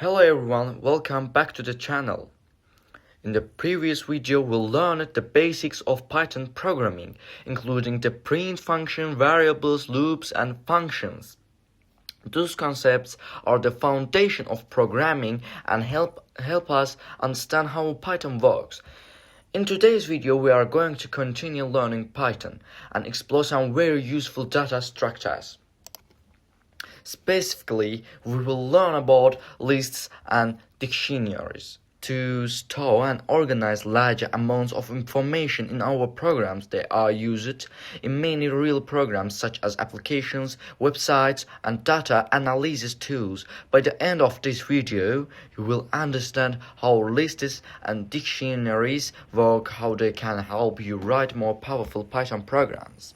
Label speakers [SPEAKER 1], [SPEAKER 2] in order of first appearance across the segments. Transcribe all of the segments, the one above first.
[SPEAKER 1] Hello everyone, welcome back to the channel. In the previous video we learned the basics of Python programming, including the print function, variables, loops and functions. Those concepts are the foundation of programming and help us understand how Python works. In today's video we are going to continue learning Python and explore some very useful data structures. Specifically, we will learn about lists and dictionaries. To store and organize large amounts of information in our programs, they are used in many real programs such as applications, websites, and data analysis tools. By the end of this video, you will understand how lists and dictionaries work, how they can help you write more powerful Python programs.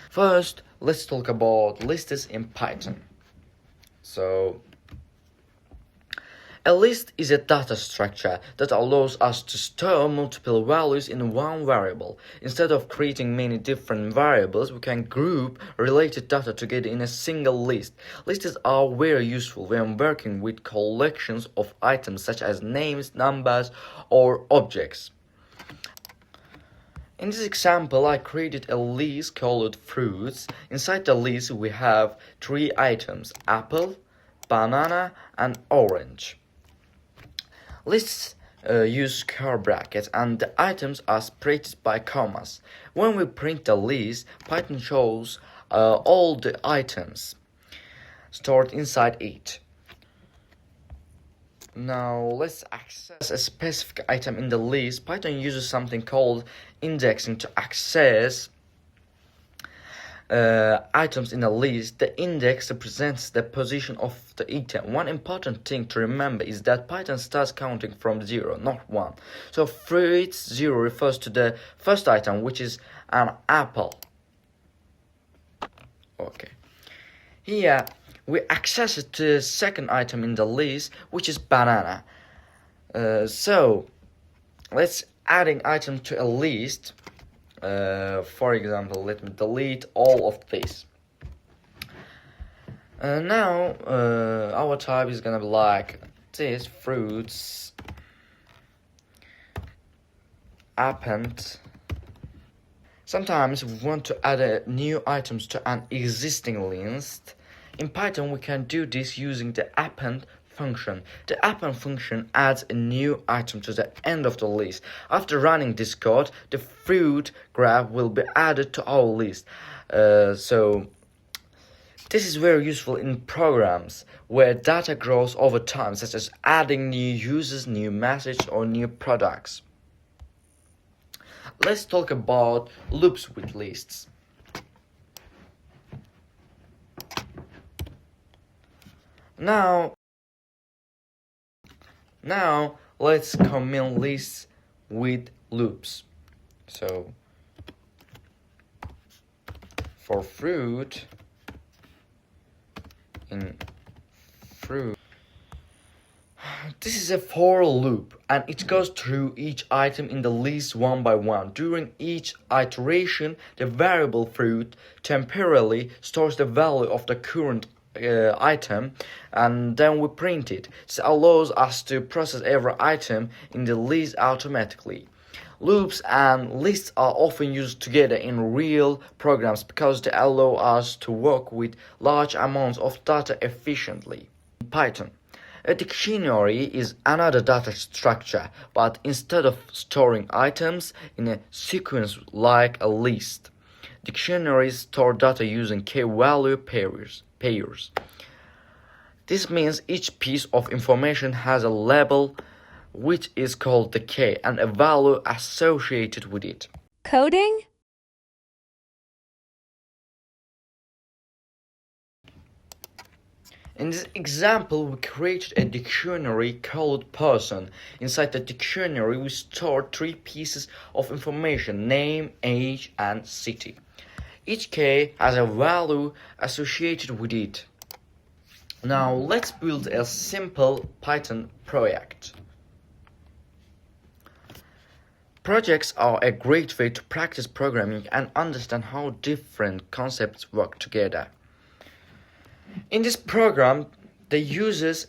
[SPEAKER 1] First, let's talk about lists in Python. So, a list is a data structure that allows us to store multiple values in one variable. Instead of creating many different variables, we can group related data together in a single list. Lists are very useful when working with collections of items such as names, numbers, or objects. In this example, I created a list called fruits. Inside the list, we have three items: apple, banana, and orange. Lists use square brackets and the items are separated by commas. When we print the list, Python shows all the items stored inside it. Now let's access a specific item in the list. Python uses something called indexing to access items in a list. The index represents the position of the item. One important thing to remember is that Python starts counting from 0, not 1. So fruits 0 refers to the first item, which is an apple. Okay. Here we access it to the second item in the list, which is banana. So let's adding item to a list. For example, let me delete all of this. Now our type is gonna be like this: fruits append. Sometimes we want to add new items to an existing list. In Python, we can do this using the append function. The append function adds a new item to the end of the list. After running this code, the fruit graph will be added to our list. So this is very useful in programs where data grows over time, such as adding new users, new messages, or new products. Let's talk about loops with lists. Now let's combine lists with loops. So for fruit, in fruit, this is a for loop and it goes through each item in the list one by one. During each iteration, the variable fruit temporarily stores the value of the current item and then we print it. This allows us to process every item in the list automatically. Loops and lists are often used together in real programs because they allow us to work with large amounts of data efficiently. In Python, a dictionary is another data structure, but instead of storing items in a sequence like a list, dictionaries store data using key-value pairs. This means each piece of information has a label which is called the key and a value associated with it.
[SPEAKER 2] Coding?
[SPEAKER 1] In this example, we created a dictionary called person. Inside the dictionary, we stored three pieces of information: name, age, and city. Each key has a value associated with it. Now let's build a simple Python project. Projects are a great way to practice programming and understand how different concepts work together. In this program, The users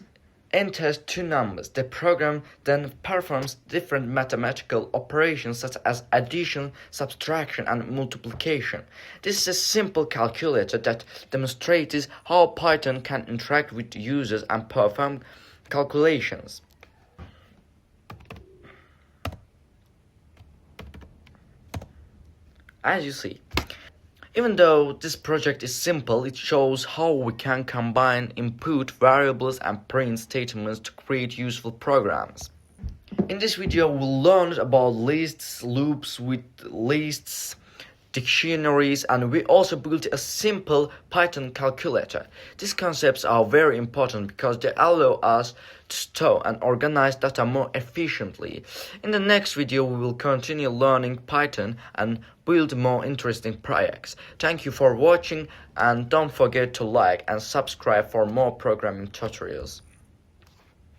[SPEAKER 1] enters two numbers. The program then performs different mathematical operations such as addition, subtraction, and multiplication. This is a simple calculator that demonstrates how Python can interact with users and perform calculations. As you see, even though this project is simple, it shows how we can combine input variables and print statements to create useful programs. In this video, we'll learn about lists, loops with lists, dictionaries, and we also built a simple Python calculator. These concepts are very important because they allow us to store and organize data more efficiently. In the next video, we will continue learning Python and build more interesting projects. Thank you for watching, and don't forget to like and subscribe for more programming tutorials.